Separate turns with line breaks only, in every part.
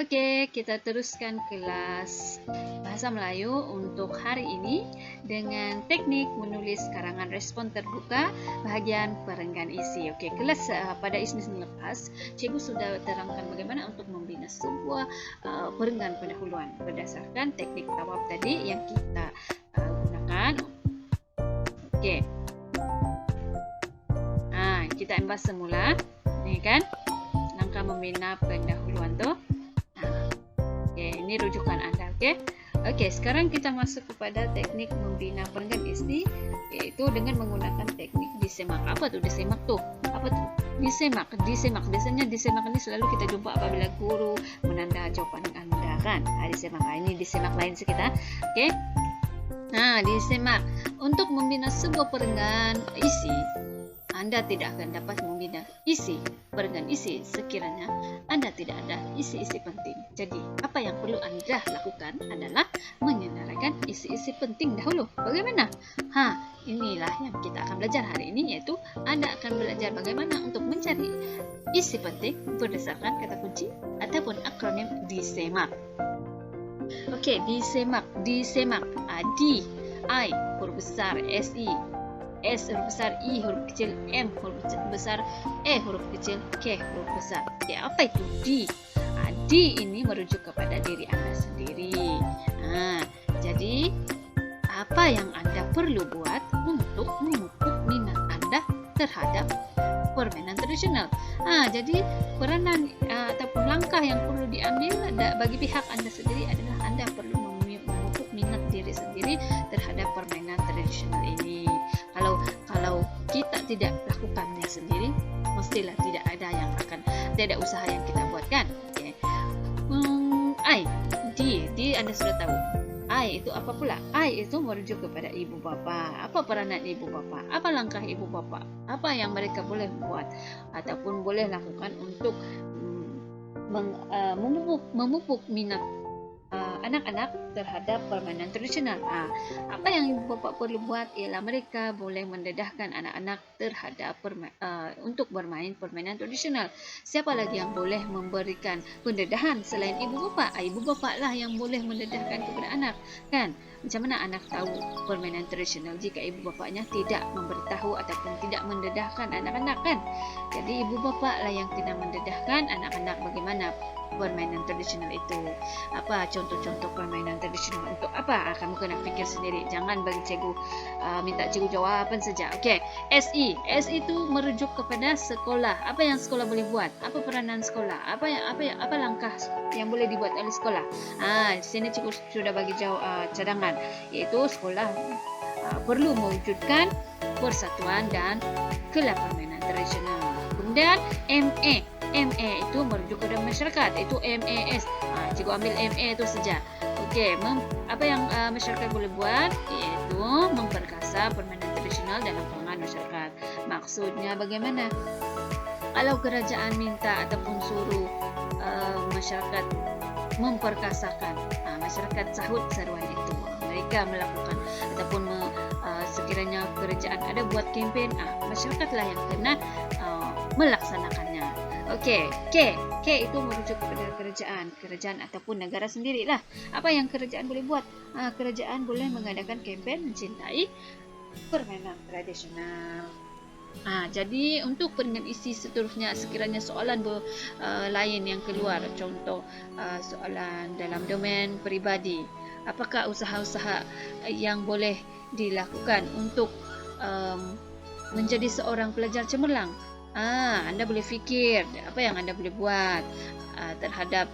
Oke, kita teruskan kelas Bahasa Melayu untuk hari ini dengan teknik menulis karangan respon terbuka bahagian perenggan isi. Oke, kelas pada Isnin lepas, cikgu sudah terangkan bagaimana untuk membina sebuah perenggan pendahuluan berdasarkan teknik tawab tadi yang kita gunakan. Oke, kita embas semula. Ini kan langkah membina pendahuluan tuh. Ini rujukan Anda, Oke, sekarang kita masuk kepada teknik membina perenggan isi, yaitu dengan menggunakan teknik disemak. Apa tuh disemak tuh? Apa tuh? Disemak. Biasanya disemak ini selalu kita jumpa apabila guru menanda jawaban Anda kan. Disemak. Ini disemak lain sekitar. Oke. Nah, disemak. Untuk membina sebuah perenggan isi, Anda tidak akan dapat membina perenggan isi sekiranya Anda tidak ada isi-isi penting. Jadi, apa yang perlu Anda lakukan adalah menyenaraikan isi-isi penting dahulu. Bagaimana? Inilah yang kita akan belajar hari ini, yaitu Anda akan belajar bagaimana untuk mencari isi penting berdasarkan kata kunci ataupun akronim disemak. Oke, disemak. D, I, huruf besar, SI, S huruf besar, I huruf kecil, M huruf besar, E huruf kecil, K huruf besar. Oke, apa itu D? D ini merujuk kepada diri Anda sendiri. Jadi apa yang Anda perlu buat untuk memupuk minat Anda terhadap permainan tradisional? Jadi peranan ataupun langkah yang perlu diambil bagi pihak Anda sendiri adalah Anda perlu memupuk minat diri sendiri terhadap permainan tradisional ini. Kalau kita tidak lakukannya sendiri, mestilah tidak ada usaha yang kita buatkan. I, D Anda sudah tahu. I itu apa pula? I itu merujuk kepada ibu bapa. Apa peranan ibu bapa? Apa langkah ibu bapa? Apa yang mereka boleh buat ataupun boleh lakukan untuk memupuk minat anak-anak terhadap permainan tradisional. Apa yang ibu bapa perlu buat ialah mereka boleh mendedahkan anak-anak terhadap untuk bermain permainan tradisional. Siapa lagi yang boleh memberikan pendedahan selain ibu bapa? Ibu bapa lah yang boleh mendedahkan kepada anak, kan? Macam mana anak tahu permainan tradisional jika ibu bapanya tidak memberitahu ataupun tidak mendedahkan anak-anak, kan? Jadi ibu bapa lah yang kena mendedahkan anak-anak bagaimana permainan tradisional itu. Apa contoh-contoh permainan tradisional untuk apa? Kamu kena fikir sendiri. Jangan bagi cikgu minta cikgu jawapan saja. Okey, SI itu merujuk kepada sekolah. Apa yang sekolah boleh buat? Apa peranan sekolah? Apa langkah yang boleh dibuat oleh sekolah? Di sini cikgu sudah bagi cadangan, iaitu sekolah perlu mewujudkan persatuan dan kelab permainan tradisional. Kemudian MA itu merujuk kepada masyarakat, itu MAS. Cikgu ambil MA itu saja. Okey, apa yang masyarakat boleh buat iaitu memperkasa permainan tradisional dalam kalangan masyarakat. Maksudnya bagaimana? Kalau kerajaan minta ataupun suruh masyarakat memperkasakan, masyarakat sahut seruan itu. Mereka melakukan ataupun sekiranya kerajaan ada buat kempen, masyarakatlah yang kena melaksanakannya. Okey, K itu merujuk kepada kerajaan ataupun negara sendirilah. Apa yang kerajaan boleh buat? Kerajaan boleh mengadakan kempen mencintai permainan tradisional. Jadi untuk perenggan isi seterusnya, sekiranya soalan lain yang keluar, contoh soalan dalam domain peribadi, apakah usaha-usaha yang boleh dilakukan untuk menjadi seorang pelajar cemerlang? Anda boleh fikir apa yang Anda boleh buat terhadap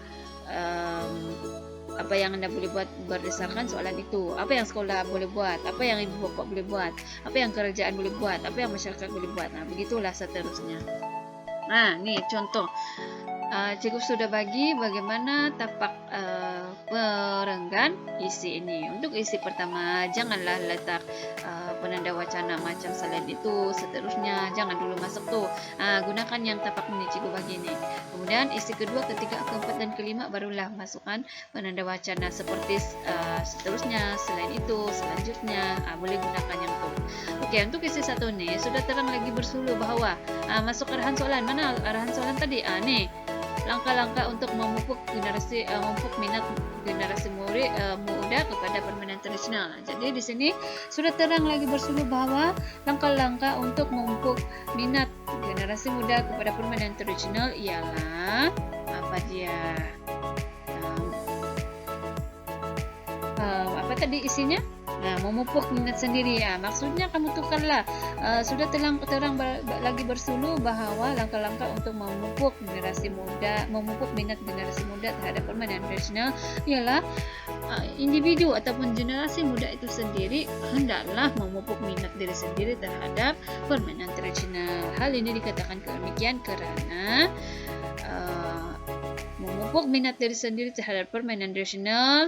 apa yang Anda boleh buat berdasarkan soalan itu. Apa yang sekolah boleh buat? Apa yang ibu bapa boleh buat? Apa yang kerajaan boleh buat? Apa yang masyarakat boleh buat? Begitulah seterusnya. Ni contoh. Cikgu sudah bagi bagaimana tapak perenggan isi ini. Untuk isi pertama, janganlah letak penanda wacana macam selain itu. Seterusnya, jangan dulu masuk tuh. Gunakan yang tapak ini cikgu bagi ini. Kemudian isi kedua, ketiga, keempat dan kelima barulah masukkan penanda wacana seperti seterusnya, selain itu, selanjutnya. Boleh gunakan yang itu. Okey, untuk isi satu ni sudah terang lagi bersuluh bahawa masuk arahan soalan. Mana arahan soalan tadi? Ni langkah-langkah untuk memupuk minat generasi muda kepada permainan tradisional. Jadi di sini sudah terang lagi bersuluh bahwa langkah-langkah untuk memupuk minat generasi muda kepada permainan tradisional ialah apa dia? Apa tadi isinya? Nah, memupuk minat sendiri ya. Maksudnya kamu tukarlah. Sudah terang lagi bersuluh bahwa langkah-langkah untuk memupuk minat generasi muda terhadap permainan tradisional ialah individu ataupun generasi muda itu sendiri hendaklah memupuk minat diri sendiri terhadap permainan tradisional. Hal ini dikatakan demikian karena memupuk minat diri sendiri terhadap permainan tradisional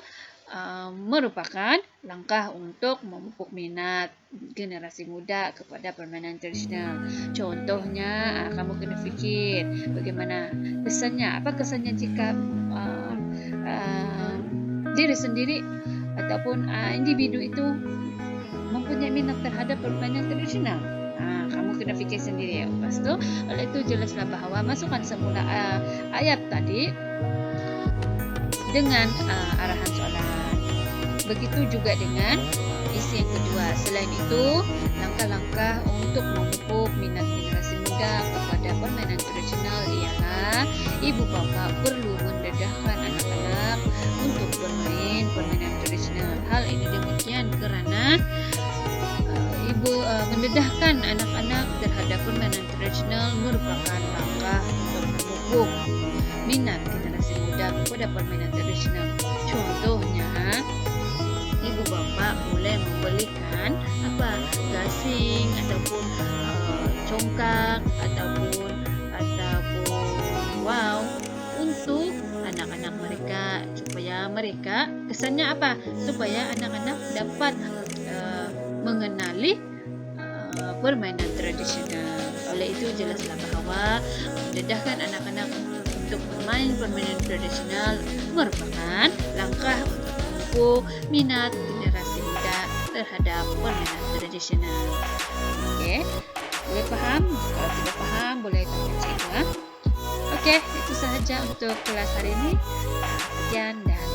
merupakan langkah untuk memupuk minat generasi muda kepada permainan tradisional. Contohnya, kamu kena fikir bagaimana kesannya. Apa kesannya jika diri sendiri ataupun individu itu mempunyai minat terhadap permainan tradisional? Kamu kena fikir sendiri ya. Lepas itu, oleh itu jelaslah bahwa masukkan semula ayat tadi dengan arahan soalan. Begitu juga dengan isi yang kedua. Selain itu, langkah-langkah untuk memupuk minat generasi muda kepada permainan tradisional ialah ibu bapa perlu mendedahkan anak-anak untuk bermain permainan tradisional. Hal ini demikian karena mendedahkan anak-anak terhadap permainan tradisional merupakan langkah untuk memupuk minat generasi muda kepada permainan tradisional. Contohnya, ibu bapa boleh membelikan gasing ataupun congkak ataupun wow untuk anak-anak mereka supaya mereka kesannya apa? Supaya anak-anak dapat mengenali permainan tradisional. Oleh itu jelaslah bahwa mendedahkan anak-anak untuk bermain permainan tradisional merupakan langkah untuk memupuk minat generasi muda terhadap permainan tradisional. Oke, boleh paham? Kalau tidak paham, boleh tanya cikgu. Oke, itu sahaja untuk kelas hari ini. Sekian dan